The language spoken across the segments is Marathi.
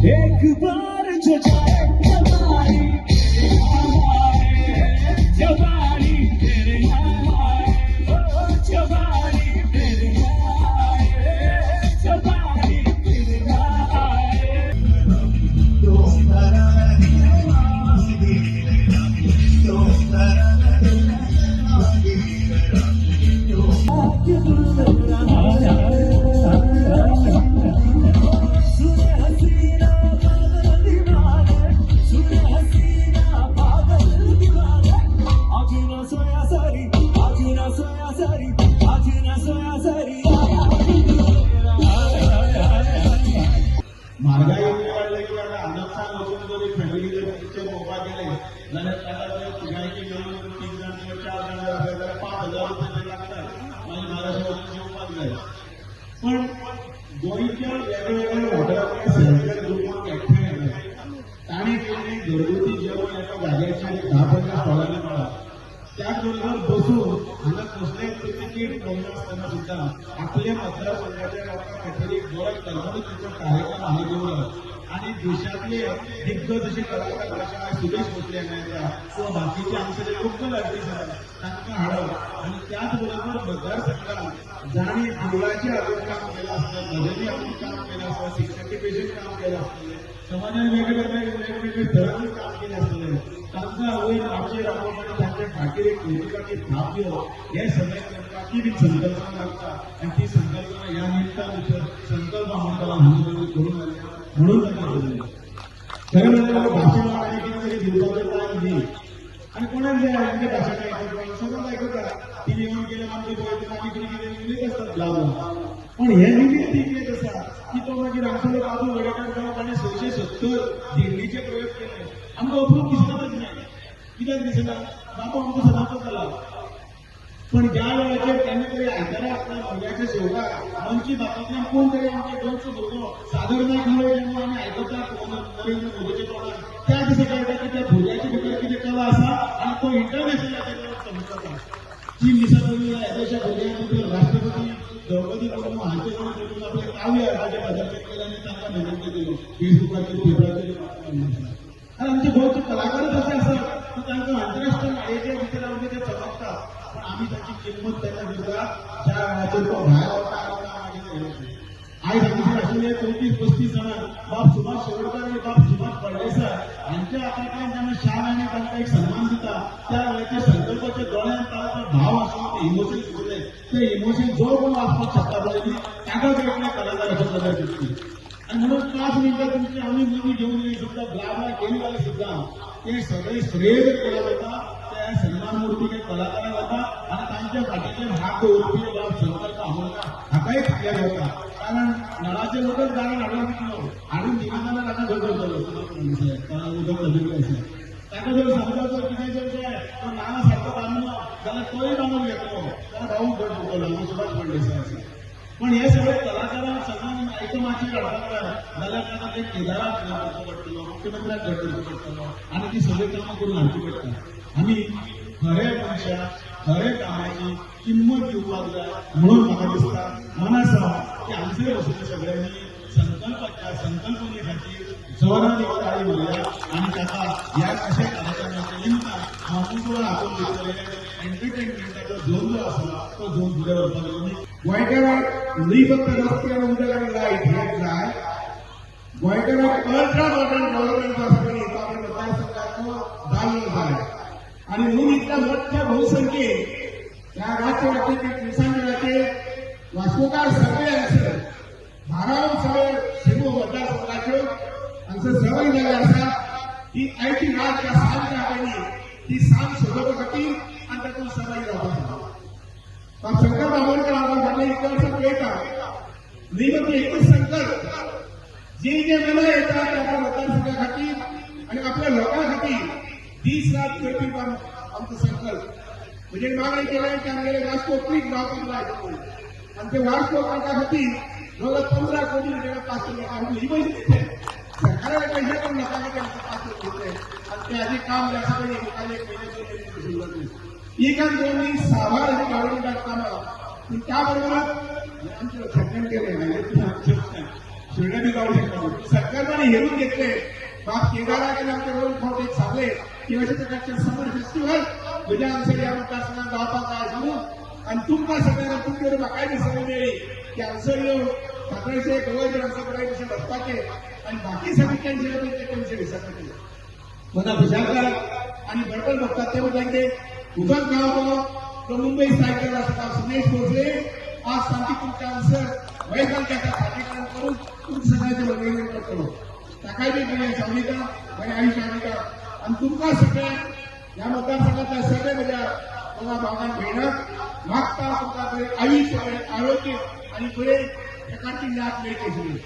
एक बार जो जाए जवानी जवानी तेरे आए जवानी तेरे आए जवानी तेरे आए महागाई एवढी वाढली की आता अनाथान बसून जरी फॅमिली जर पिक्चर मोबाईल गेले जाल्यार त्याला तिघांची मिळून 3 जण किंवा 4 जण असेल जाल्यार 5,000 रुपये तरी लागतात मागीर महाराष्ट्रात जेवपाक जाय. पण गोंयच्या वेगवेगळ्या हॉटेलांनी सेंट्रल ग्रुपान एकठांय येतात तांणी केल्लें घरगुती जेवण एका जाग्याचेर 10-15 स्टॉलांनी मेळ्ळा. त्याच बरोबर बसून हांगा कसलेंच तिकीट नासतना सुद्दां आपल्या मतदारसंघाच्या लोकां खातीर एक बरो करमणुकीचो कार्यक्रम हांगा दवरला आनी देशातले दिग्गज अशे कलाकार जशे आज सुरेश भोसले हांगा येता किंवा बाकीचे आमचे लोकल आर्टिस्ट आसात तांकां हाडप आनी त्याच बरोबर मतदारसंघात जाणी देवळाचे हातून काम केलें आसता भजनी हातून काम केलें आसता शिक्षकी पेशेंट काम केलें आसतलें समाजान वेगवेगळे थरांनी काम केलें आसतलें तांकां वयर आमचे रावप आनी तांचे फाटीर एक कौतुकाची थाप दिवप हे सगळें करपाची बी संकल्पना लागता आनी ती संकल्पना ह्या निमतान संकल्प मंडळान हांगा करून म्हणून तांकां दवरलें. खरें म्हणल्यार भाशण आनी कितें तरी दिवपाचो टायम न्ही आनी कोणाक जाय आमचे भाशण आयकपाक सगळ्यांक आयकता टीव्ही ऑन केल्यार आमचे पळयता आनी कितें उलयत आसतात लावन. पण हे निमित्त कितें आसा की तो मागीर आमचो बाबू वडेकार जावप आनी 670 दिल्लीचे प्रयोग केले आमकां अप्रूप दिसनाच नाही. कित्याक दिसना बाबू आमचो सदांचो जाला. पण ज्या वेळाचेर केन्ना तरी आयतारा आपल्या भुरग्याच्या सेवकाक मन की बातांतल्यान कोण तरी आमचे गोंयचो भुरगो सादर नायक म्हणून जेन्ना आमी आयकता नरेंद्र मोदीच्या तोंडार त्या दिसा कळटा की त्या भुरग्याचे भितर कितें कला आसा आनी तो इंटरनॅशनलाच्या लेवलार चमकता. जी मिसाल येद्याच्या भुरग्यां भितर राष्ट्रपती द्रौपदी मुर्मू हांचे कडेन आपले काव्य हाचे प्रदर्शन केलें आनी तांकां विनंती केली फेसबुकाचेर पेपराचेर आनी आमचे गोंयचे कलाकारच अशे आसात की तांकां आंतरराष्ट्रीय माळयेचेर भितर आमचे ते चमकता. पण आमी ताची किंमत तेन्ना दिता ज्या वेळाचेर तो भायर वता आनी मागीर आयज हांगासर आशिल्ले 34-35 जाणां बाब सुभाष शिरोडकर आनी बाब सुभाष फळदेसाय हांच्या हातांतल्यान जेन्ना शान आनी तांकां एक सन्मान दिता त्या वेळाचेर संकल्पाच्या दोळ्यान तांकां भाव आशिल्ले ते इमोशन सुटले ते इमोशन जो कोण वाचपाक शकता पळय ताका वेगळे कलाकाराचो कदर दिसली. आनी म्हणून 5 मिनटां तुमची आमी मुवी घेवन येयली सुद्दां ब्लाबला केली जाल्यार सुद्दां ते सगळे श्रेय जर केलें वता त्या सन्मान मुर्तीक कलाकाराक वता आनी तांच्या फाटीचेर हात दवरपी बाब संकल्प आमोणकार हाकाय फाटल्यान वता. कारण नळाचे लोकच दारान हाडून दितलो हाडून दिना जाल्यार ताका घर करतलो उदक दवरलें आसा ताका जर समजा जर कितें जर तो नाना सारको बांदलो जाल्यार तोय बांदून घेतलो जाल्यार भाऊक घर करतलो हांगा सुभाष फळदेसाय आसा. पण हे सगळे कलाकारांक सगळ्यांक आयकमाचेर हाडपाक जाय जाल्यार ताका ते केदाराक घर करचो पडटलो मुख्यमंत्र्याक घर करचो पडटलो आनी ती सगळी कामां करून हाडची पडटा. आमी खरे मनशाक खरे कामाची किंमत दिवपाक जाय म्हणून म्हाका दिसता मनासा की आमचे वचून सगळ्यांनी संकल्पने खातीर जोरान एक ताळी मारया आनी ताका ह्या अशा कार्यक्रमाच्या निमतान हांव हातून घेतलेले एंटरटेनमेंटाचो झोन जो आसा तो झोन फुडें व्हरपाक जाय. गोंयकाराक न्ही फक्त रस्त्यार उदक आनी लायट हेच जाय गोंयकाराक अल्ट्रा मॉडर्न डेव्हलपमेंट आसतली तो आपल्या मतदारसंघाचो जाल्लो जाय. आनी म्हणून इतल्या मोठ्या भोवसंख्येन ह्या राष्ट्रवादीच्या किसानचेर वास्कोकार सगळे हांगासर भारावन सगळे शिगमो मतदारसंघाच्यो हांगासर सवय जाल्ली आसा ही आयची रात ज्या सांज आनी ती सांज सोदोवपा खातीर आनी तातूंत सवय रावपाक शंकर बाबोलकर आमकां फाटल्या इतल्या वर्सां पळयता न्ही फक्त एकूच संकल्प जे जे वेळा येता त्या आपल्या मतदारसंघा खातीर आनी आपल्या लोकां खातीर दीस रात करपी आमचो संकल्प म्हणजे मागणी केलें की आमगेले वास्को क्वीक रावपाक जाय आनी ते वास्को तांच्या खातीर जवळ 15 कोटी रुपया पास केले ही पयशे दिते सरकारान पयशे करून लोकां खातीर पास दिले आनी ते आधी काम जे आसा पळय मुखार 1 म्हयन्याचो सुरवात ही काम दोन सावार आनी गव्हर्नमेंटाक कामां पूण त्या बरोबर आमचे सेकंड केले शिवण्या बी जाऊ शकतो. सरकारने हेरून घेतले बाप केदाराकडे आमच्या रोल खाऊन एक सांगले की अशा प्रकारचे समर फेस्टिवल म्हणजे आमच्या या मतदारसंघात गावपाक काय सांगू आणि तुमकां सगळ्यांना तुमचे म्हाकाय बी संवय मेळ्ळी की हांगसर येवन फातराचे गोवाचे हांगसर बऱ्या दिशेन वचपाचे आणि बाकी सगळे कॅन्सिल ते कॅन्सिल विसरले मना विचारकार आणि बडबड बघतात ते म्हणजे उजत गाव तो मुंबई सायकल असता सुरेश भोसले आज सांगते तुमच्या आन्सर वैकल त्याचा सादरीकरण करून तुमच्या सगळ्याचे मनोरंजन करतो ताकाय बी म्हणजे सावलीका म्हणजे आयुष आविका आणि तुमकां सगळ्या या मतदारसंघातल्या सगळे म्हणजे कोणा भागात भेटत मागता तुमकां बरे आयुष्य बरे आरोग्य आणि बरे प्रकारची लाभ मेळटे सगळी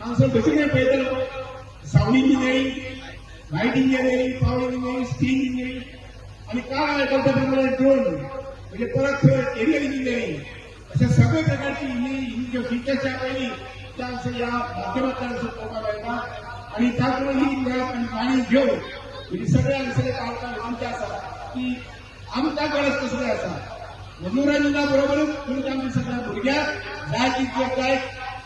हांगसर भशेन पळयतलो सावली engineering light engineering power engineering steel engineering आणि काय करता प्रमाणे ड्रोन म्हणजे परत एरियल इंजिनियरिंग अशा सगळ्या प्रकारची इंजिनिअरिंग फीचर्सच्या पहिली त्या या माध्यमातून पळोवपाक मेळटा आणि त्याचप्रमाणे ही लॅब आणि पाणी घेऊन म्हणजे सगळ्यांक सगळे कामकाज आमचे आसा की आमकां गरज कसली आसा मनोरंजना बरोबरच तुमच्या आमच्या सगळ्या भुरग्यांक जाय तितले जाय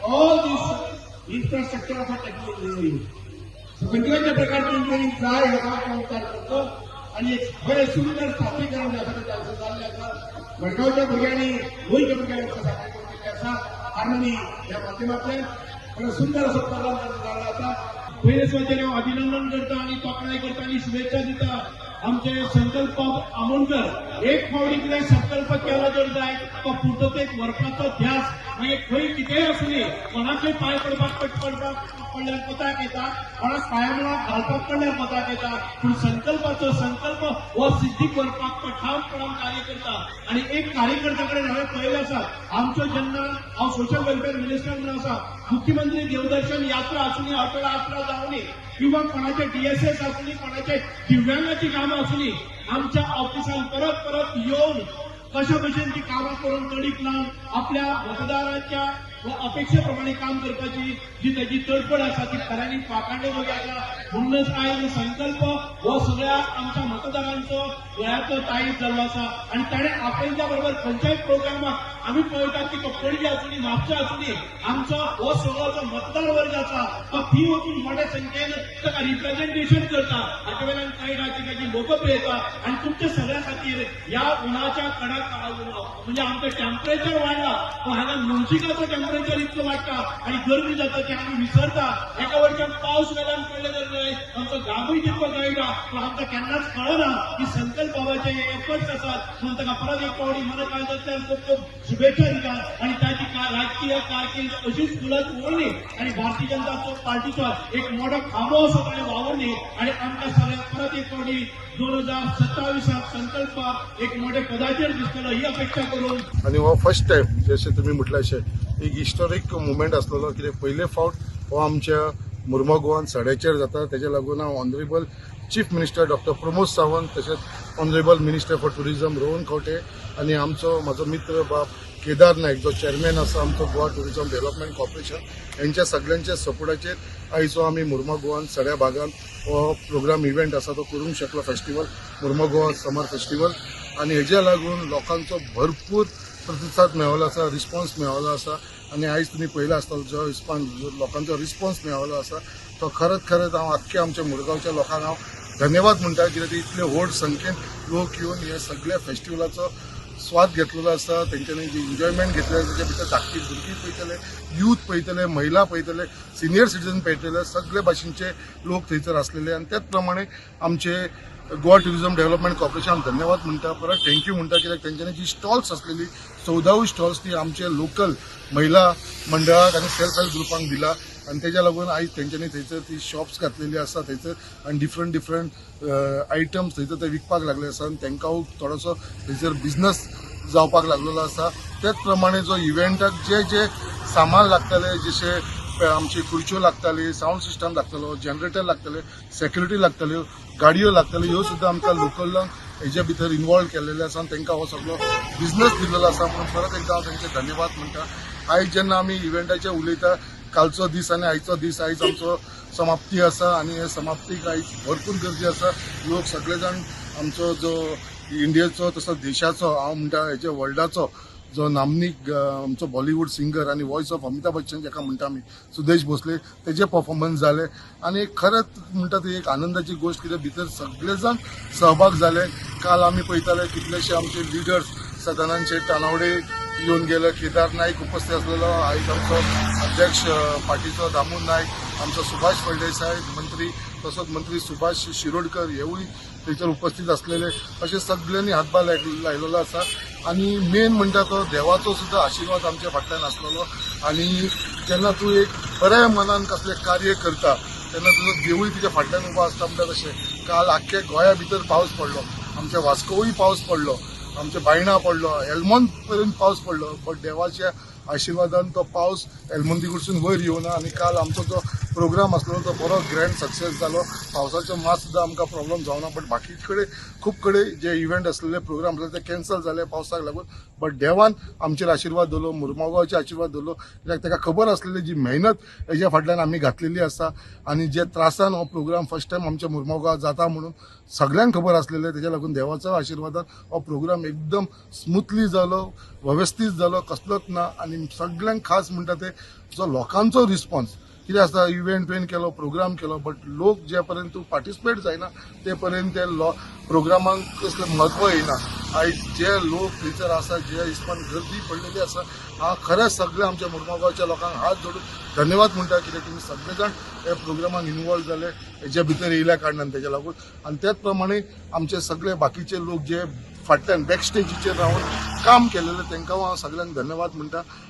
all these infrastructure of technical engineering खंयच्या प्रकारची इंजिनिअरिंग जाय हाका विचार करतो आणि एक बरे सुंदर सादरीकरण जाल्लें आसा मडगांवच्या भुरग्यांनी गोंयच्या भुरग्यांनी सहकार्य केल्लें आसा हार्मनी ह्या माध्यमांतल्यान बरो सुंदर असो प्रोग्राम जाल्लो आसा. पयले सुवातेर हांव अभिनंदन करता आनी तोखणाय करता आनी शुभेच्छा दिता आमचे संकल्प आमोणकर एक फावटी कितें संकल्प केलो जर जाय तो पुर्ततेक व्हरपाचो ध्यास मागीर खंय कितेंय आसुनी कोणाचेय पांय पडपाक पडल्यार कोताक येता कोणाक पांया मुळाक घालपाक पडल्यार कोताक येता पूण संकल्प हो सिद्धीक व्हरपाक तो ठामपणान कार्य करता आनी एक कार्यकर्त्या कडेन हांवें पळयलें आसा आमचो जेन्ना हांव सोशल वेलफेअर मिनिस्टर म्हणून आसा मुख्यमंत्री देवदर्शन यात्रा आसुनी अटल आसरा जावनी किंवा कोणाचे डीएसएस आसुनी कोणाचे दिव्यांगाची कामां आसुनी आमच्या ऑफिसान परत परत येवन कशा भशेन ती कामां करून तडीक लावन आपल्या मतदारांच्या अपेक्षेप्रमाणे काम करपाची जी त्याची तडफड आसा ती खऱ्यांनी पाकांडे आसा म्हणूनच आयज संकल्प हो सगळ्या आमच्या मतदारांचो गोंयाचो ताईत जाल्लो आसा आणि ताणें आपल्या बरोबर खंयच्याय प्रोग्रामाक आमी पळयतात की तो पणजी आसुनी म्हापसा आसुनी आमचो हो सगळो जो मतदार वर्ग आसा तो फी वचून मोठ्या संख्येन ताका रिप्रेझेंटेशन करता हाचे वेल्यान कांय राती ताची लोकप्रियता आणि तुमच्या सगळ्या खातीर ह्या उन्हाच्या कडक म्हणजे आमचं टेम्परेचर वाढला पण हांगा मुंसिकाचो टेम्परेचर इतकं वाडटा आणि गरमी जाता ती आमी विसरता एका वटच्यान पावस वेल्यान पडले जर जाय आमचो घामूय तितको गळटा पूण आमकां केन्नाच कळना की संकल्प बाबाचे हे एफर्ट्स आसात म्हणून ताका परत एक फावटी मन काळजांतल्यान खूब खूब शुभेच्छा दिता आणि ताची राजकीय कारकीर्द अशीच फुलत उरली आणि भारतीय जनता पार्टीचो एक मोठो खांबो असो ताणें वावरली आणि आमकां सगळ्यांक परत एक फावटी 2027 संकल्प एक मोठे पदाचेर दिसतलो ही अपेक्षा करून आणि हो फर्स्ट टाइम जशें तुमी म्हटलें अशें एक हिस्टॉरीक मुवमेंट आसलेलो कित्याक पयले फावट हो आमच्या मुर्मा गोवान सड्याचेर जाता तेच्या लागून हांव honourable chief minister doctor Pramod Sawant तशेंच honourable minister for tourism Rohan Khaunte आनी म्हाजो मित्र बाब केदार नायक जो चेअरमॅन आसा आमचो गोवा टुरिझम डेव्हलपमेंट कॉर्पोरेशन यांच्या सगळ्यांच्या सपोर्टाचेर आयज हो आमी मुर्मा गोवान सड्या भागान हो प्रोग्राम इव्हेंट आसा तो करूंक शकलो फेस्टिवल मुर्मा गोवा समर फेस्टिवल आणि हेज्या लागून लोकांचो भरपूर प्रतिसाद मेळ्ळो आसा रिस्पॉन्स मेळ्ळो आसा आणि आयज तुमी पळयला आसतलो जो लोकांचो रिस्पॉन्स मेळ्ळो आसा तो खरंच हांव आख्ख्या आमच्या मुरगांवच्या लोकांक हांव धन्यवाद म्हणटा कित्याक इतले व्हड संख्येन लोक येवन हे सगळ्या फेस्टिवलाचो स्वाद घेतलेलो आसा तेंच्यांनी जी एन्जॉयमेंट घेतलेले तेच्या भितर धाकटी भुरगीं पळयतले यूथ पळयतले महिला पळयतले सिनियर सिटीजन पळयतले सगळे भाशेचे लोक थंयसर आसलेले आणि त्याच प्रमाणे आमचे गोवा टुरिझम डेव्हलपमेंट कॉर्पोरेशन धन्यवाद म्हणटा परत थँक्यू म्हणटा कित्याक तेंच्यांनी जी स्टॉल्स आसलेली 14 स्टॉल्स ती आमचे लोकल महिला मंडळाक आणि सेल्फ हेल्प ग्रुपांक दिला आणि तेच्या लागून आयज तेंच्यांनी थंयसर ती शॉप्स घातलेली आसा थंयसर आणि डिफरंट आयटम्स थंयसर ते विकपाक लागले आसा आणि तांकां थोडोसो थंयसर बिझनस जावपाक लागलेलो आसा त्याच प्रमाणे जो इव्हेंटाक जे सामान लागतले जशे आमची खुर्च्यो लागताली साऊंड सिस्टम लागतलो जनरेटर लागतले सेक्युरिटी लागतल्यो गाडयो लागतल्यो ह्यो सुद्दां आमकां लोकलांक हेजे भितर इन्वॉल्व केलेले आसा आनी तांकां हो सगळो बिझनस दिलेलो आसा म्हणून परत एकदां हांव तांचे धन्यवाद म्हणटा आयज जेन्ना आमी इव्हेंटाचेर उलयता कालचो दीस आनी आयचो दीस आयज आमचो समाप्ती आसा आनी हे समाप्तीक आयज भरपूर गर्दी आसा लोक सगळे जाण आमचो जो इंडियेचो तसो देशाचो हांव म्हणटा हेजे वर्ल्डाचो जो नामनीक आमचो बॉलिवूड सिंगर आणि वॉयस ऑफ अमिताभ बच्चन जाका म्हणटा आमी सुदेश भोसले तेजे परफॉर्मन्स जाले आणि खरंच म्हणटा ती एक आनंदाची गोष्ट कित्याक भितर सगळे जाण सहभाग जाले. काल आमी पळयताले कितलेशे आमचे लिडर्स सदानंद शेट तानावडे येऊन गेले, केदार नाईक उपस्थित असलेलो, आयज आमचो अध्यक्ष पार्टीचो दामू नायक, आमचो सुभाष फळदेसाय मंत्री, तसोच मंत्री सुभाष शिरोडकर हेवूय थंयसर उपस्थित असलेले. अशे सगळ्यांनी हातभार लायलेलो आसा आणि मेन म्हणटा तो देवाचो सुद्धा आशिर्वाद आमच्या फाटल्यान आसलेलो. आणि जेन्ना तूं एक बऱ्या मनान कसलें कार्य करता तेन्ना तुजो देवूय तुज्या फाटल्यान उबो आसता म्हणटा तशें. काल आख्ख्या गोंया भितर पावस पडलो, आमच्या वास्कोवूय पावस पडलो, आमच्या बायणा पडलो, एलमोंत पर्यंत पावस पडलो, बट देवाच्या आशिर्वादान तो पावस एलमोंती कडसून वयर येवना. आणि काल आमचो जो प्रोग्राम आसलो तो बरो ग्रँड सक्सेस जालो. पावसाचो मात सुद्दां आमकां प्रॉब्लम जावना, बट बाकी कडेन खूब कडेन जे इव्हेंट आसलेले प्रोग्राम आसले ते कॅन्सल जाले पावसाक लागून. बट देवान आमचेर आशिर्वाद दवरलो, मुरमुगांवचेर आशिर्वाद दवरलो, कित्याक ताका खबर आसलेली जी मेहनत हेज्या फाटल्यान आमी घातलेली आसा आणि जे त्रासान हो प्रोग्राम फर्स्ट टायम आमच्या मुरमुगांव जाता म्हणून सगळ्यांक खबर आसलेलें. तेज्या लागून देवाचो आशिर्वादान हो प्रोग्राम एकदम स्मुथली जालो, व्यवस्थीत जालो, कसलोच ना. आणि सगळ्यांक खास म्हणटा ते जो लोकांचो रिस्पॉन्स कितें आसता, इव्हेंट केलो, प्रोग्राम केलो, बट लोक जे पर्यंत पार्टिसिपेट जायना ते पर्यंत ते प्रोग्रामांक कसलें म्हत्व येना. आयज जे लोक थंयसर आसा, जे हिसपान गर्दी पडलेली आसा, हांव खरेंच सगळ्या आमच्या मुरमुगांवच्या लोकांक हात जोडून धन्यवाद म्हणटा, कित्याक तुमी सगळे जाण हे प्रोग्रामाक इन्वॉल्व जाले हेजे भितर येयल्या कारणान तेज्या लागून. आणि त्याच प्रमाणे आमचे सगळे बाकीचे लोक जे फाटल्यान बॅक स्टेजीचेर रावन काम केलेले तांकां हांव सगळ्यांक धन्यवाद म्हणटा.